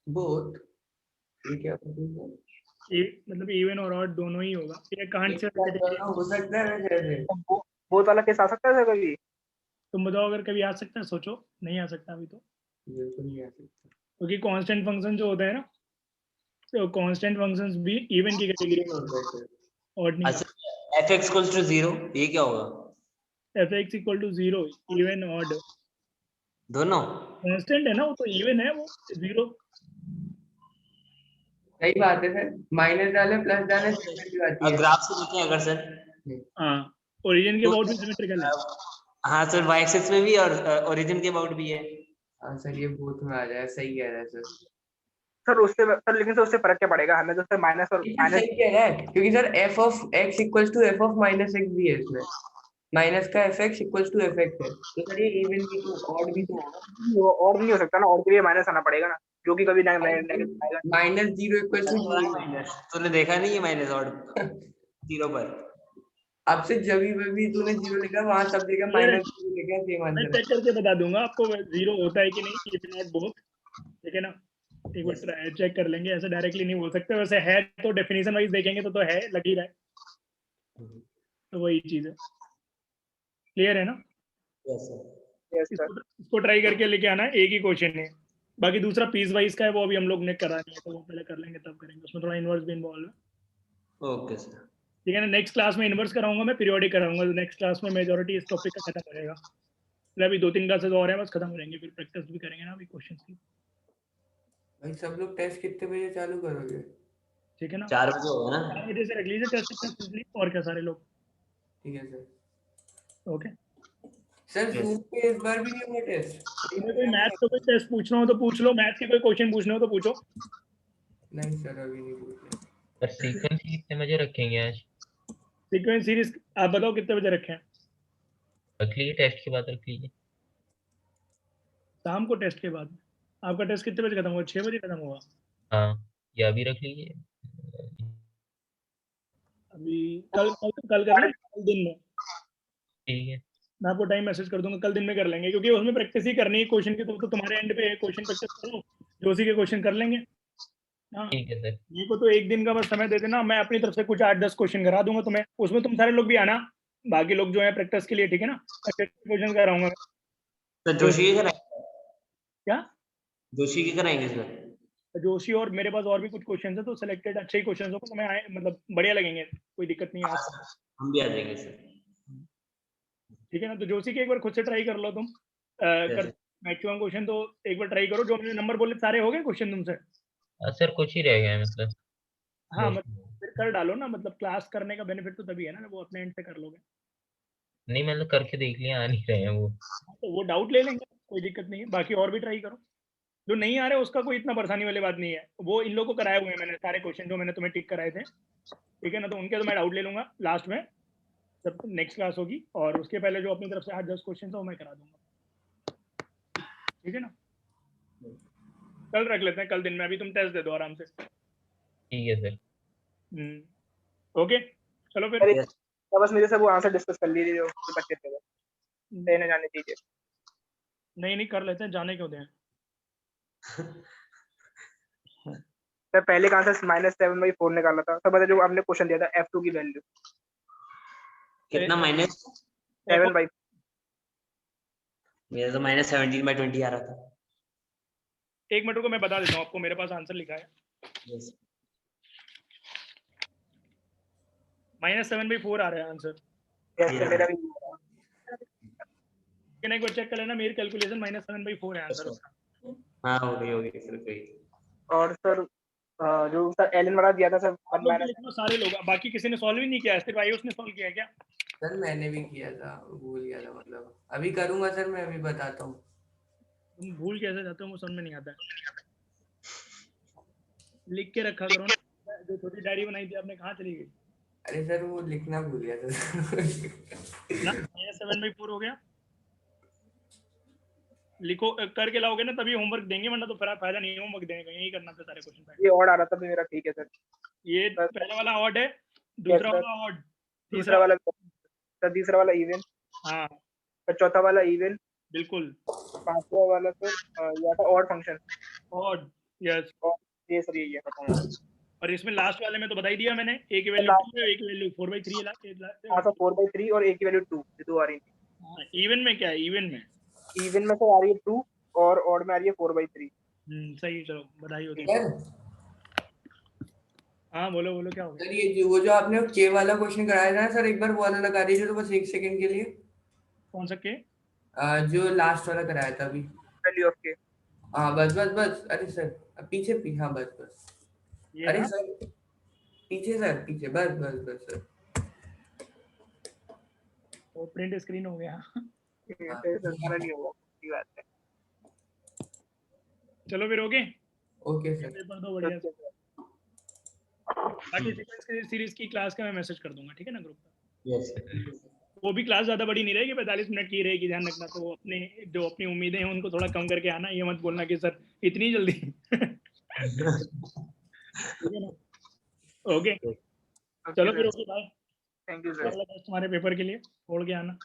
बोथ, ये क्या मतलब इवन और ऑड दोनों ही होगा, ये कहां से हो सकता है जैसे बहुत वाला केस आ सकता है सर कभी? तुम बताओ अगर कभी आ सकता है, सोचो। नहीं आ सकता अभी तो, बिल्कुल नहीं आ सकता। क्योंकि कांस्टेंट फंक्शन जो होता है ना, तो कांस्टेंट फंक्शंस भी इवन की कैटेगरी में होता है, ऑड नहीं। अच्छा, fx equals to 0, ये क्या होगा? fx equal to 0, even odd दोनों कांस्टेंट है ना, वो तो इवन है, वो 0। सही बात है सर, माइनस डाले प्लस डाले सिमेट्री आती है। ग्राफ से देखें अगर सर, हाँ, ओरिजिन के तो- अबाउट भी सिमेट्रिकल है। हाँ सर, y एक्सिस में भी और ओरिजिन के अबाउट भी है। हाँ सर, ये बोथ में आ जाए, सही कह रहे हैं सर। सर उससे सर लेकिन सर उससे फर्क क्या पड़ेगा हमें, तो सर माइनस और ये माइनस सही कह रहा है, क्योंकि sir f of x equals to f of minus x भी है इसमें, माइनस का f x equals to f x है, तो सर ये इवन भी तो ऑड भी तो होगा। और नहीं हो सकता ना, और के लिए माइनस आना पड़ेगा ना, जो कि कभी नेगेटिव आएगा। Minus zero equals to zero. Minus तूने देखा नहीं है माइनस और 0 पर। अब से जब भी तूने जीरो लिखा वहां सब जगह माइनस जीरो लिखा, सेम मैं आंसर चेक करके बता दूंगा आपको जीरो होता है कि नहीं, इफ नॉट बोथ, ठीक है ना। एक बार चेक कर लेंगे, ऐसे डायरेक्टली नहीं बोल सकते, वैसे है तो डेफिनेशन वाइज देखेंगे तो है, लग ही रहा है, तो वही चीज है। क्लियर है ना? Yes sir. Yes sir. इसको ट्राई करके लेके आना, एक ही क्वेश्चन है, बाकी दूसरा पीस वाइज का है, वो अभी हम लोग ने करा नहीं है, तो वो पहले कर लेंगे तब करेंगे, उसमें थोड़ा इनवर्स भी इन्वॉल्व है, ओके सर। ठीक है ना। नेक्स्ट क्लास में इनवर्स कराऊंगा मैं, पीरियोडिक कराऊंगा, तो नेक्स्ट क्लास में मेजोरिटी इस टॉपिक का खत्म हो जाएगा। मतलब अभी 2-3 क्लासेस और हैं, बस खत्म हो जाएंगे, फिर प्रैक्टिस भी करेंगे ना अभी क्वेश्चन की, भाई सब लोग टेस्ट कितने बजे चालू करोगे? ठीक है ना। 4 बजे होगा ना? 4 बजे से रख लीजिए टेस्ट, और क्या सारे लोग, ठीक है sir. Okay. Sir Yes. Zoom पे इस बार भी नहीं होगा टेस्ट? तुम्हें कोई मैथ का कोई टेस्ट पूछना हो तो पूछ लो, मैथ के कोई क्वेश्चन पूछना हो तो पूछो। नहीं सर अभी नहीं पूछना। पर सीक्वेंस कितने बजे रखेंगे आज? सीक्वेंस सीरीज आप बताओ कितने बजे रखें? रख लीजिए, टेस्ट के बाद रख लीजिए। शाम को टेस्ट के बाद। आपका टेस्ट कितने बजे खत्म होगा? 6 बजे खत्म होगा। हाँ, या अभी रख लीजिए। अभी कल करना है, कल दिन में ठीक है, मैं आपको टाइम मैसेज कर दूंगा, कल दिन में कर लेंगे, क्योंकि उसमें प्रैक्टिस ही करनी है क्वेश्चन की, तो तुम्हारे एंड पे क्वेश्चन प्रैक्टिस करो, जोशी के क्वेश्चन कर लेंगे। हाँ, ठीक है सर। मेरे को तो एक दिन का बस समय दे देना, मैं अपनी तरफ से कुछ 8-10 क्वेश्चन करा दूंगा तुम्हें, उसमें तुम सारे लोग भी आना, बाकी लोग जो है प्रैक्टिस के लिए, ठीक है ना। क्वेश्चन कराऊंगा सर जोशी के कराएंगे? क्या, जोशी के कराएंगे सर? जोशी और मेरे पास और भी कुछ क्वेश्चन है, तो सिलेक्टेड अच्छे ही क्वेश्चन होगा, तुम्हें आए मतलब बढ़िया लगेंगे, कोई दिक्कत नहीं है। हाँ सर, हम भी आ जाएंगे सर। ठीक है ना, तो जोशी के एक बार खुद से ट्राई कर लो तुम, कर मैक्सिमम क्वेश्चन तो एक बार ट्राई करो, जो मैंने नंबर बोले सारे हो गए क्वेश्चन तुमसे? सर कुछ ही रह गया है मतलब। हाँ, मतलब फिर कर डालो ना, मतलब क्लास करने का बेनिफिट तो तभी है ना, वो अपने एंड से कर लोगे। नहीं मतलब करके देख लिया, आ नहीं रहे हैं वो। तो वो डाउट ले लेंगे, कोई दिक्कत नहीं है, बाकी और भी ट्राई करो, जो नहीं आ रहे उसका कोई इतना परेशानी वाली बात नहीं है, वो इन लोगों को कराए हुए हैं मैंने सारे क्वेश्चन, जो मैंने तुम्हें टिक कराए थे, ठीक है ना, तो उनके तो मैं डाउट ले लूंगा लास्ट में, जब नेक्स्ट क्लास होगी, और उसके पहले जो अपनी तरफ से 8-10 क्वेश्चन वो मैं करा दूंगा, ठीक है ना। कल रख लेते हैं, कल दिन में, अभी तुम टेस्ट दे दो आराम से। ठीक है सर। ओके, चलो फिर। अरे तो बस मेरे से वो आंसर डिस्कस कर लीजिए जो बच्चे थे, देने जाने दीजिए। नहीं कर लेते हैं, जाने क्यों दें। सर पहले का आंसर -7/4 निकाला था, तो बता जो आपने क्वेश्चन दिया था f2 की वैल्यू कितना माइनस? 7/4। मेरा तो -17/20 आ रहा था। एक मिनट को मैं बता देता हूँ आपको, मेरे पास आंसर लिखा है, Yes. -7/4 आ रहा है आंसर। Yes Yeah. मेरा भी। लेकिन एक बार चेक कर लेना, मेरी कैलकुलेशन -7/4 है आंसर उसका। हाँ हो गई फिर कोई। और सर जो सर एलन वाला दिया था सर आप लोग भी लिखो सारे लोग, बाकी किसी ने सॉल्व ही नहीं किया, सिर्फ आयुष ने सॉल्व किया है क्या? सर मैंने भी किया था, भूल गया था, मतलब अभी करूंगा सर, मैं अभी बताता हूँ। तुम भूल कैसे जाते हो, मुझे समझ में नहीं आता है। लिख के रखा करो ना, जो छोटी डायरी बनाई थी आपने, कहाँ चली गई? अरे सर वो लिखना भूल गया था ना -7/4 हो गया, लिखो, करके लाओगे ना तभी होमवर्क देंगे, वरना तो फिर फायदा नहीं है होमवर्क देने का, यही करना था सारे क्वेश्चन। ये और आ रहा था मेरा, ठीक है सर। ये पहला वाला ऑड है, दूसरा वाला ऑड, तीसरा वाला सर, तीसरा वाला इवन, हाँ फिर चौथा वाला इवन, बिल्कुल, पांचवा वाला सर या था ऑड फंक्शन, ऑड, यस। और ये सर यही है। और इसमें लास्ट वाले में तो बता ही दिया मैंने, एक की वैल्यू 2 है, एक की वैल्यू 4/3 हाँ सर 4/3 और एक की वैल्यू 2, ये दो आ रही थी। इवन में क्या है, इवन में सर आ रही है 2 और ऑड में आ रही है 4/3। सही, चलो बधाई हो सर हाँ बोलो क्या हो गया? सर ये वो जो आपने के वाला क्वेश्चन कराया था ना सर, एक बार वो वाला लगा दीजिए तो बस 1 सेकंड के लिए। कौन सा के? जो लास्ट वाला कराया था अभी, वैल्यू ऑफ के। हाँ बस, अरे सर पीछे हाँ बस ये अरे ना? सर पीछे बस सर। वो प्रिंट स्क्रीन हो गया। सर नहीं होगा, अच्छी बात है। चलो फिर ओके, ओके सर। पेपर दो बढ़िया से। बाकी सीक्वेंस सीरीज की क्लास का मैं मैसेज कर दूंगा, ठीक है ना, ग्रुप पे। यस वो भी क्लास ज्यादा बड़ी नहीं रहेगी, 45 मिनट की रहेगी, ध्यान रखना। तो अपने जो अपनी उम्मीदें हैं उनको थोड़ा कम करके आना, ये मत बोलना कि सर इतनी जल्दी। ठीक है ना, ओके चलो फिर, okay bye. Thank you sir. तुम्हारे पेपर के लिए छोड़ के आना।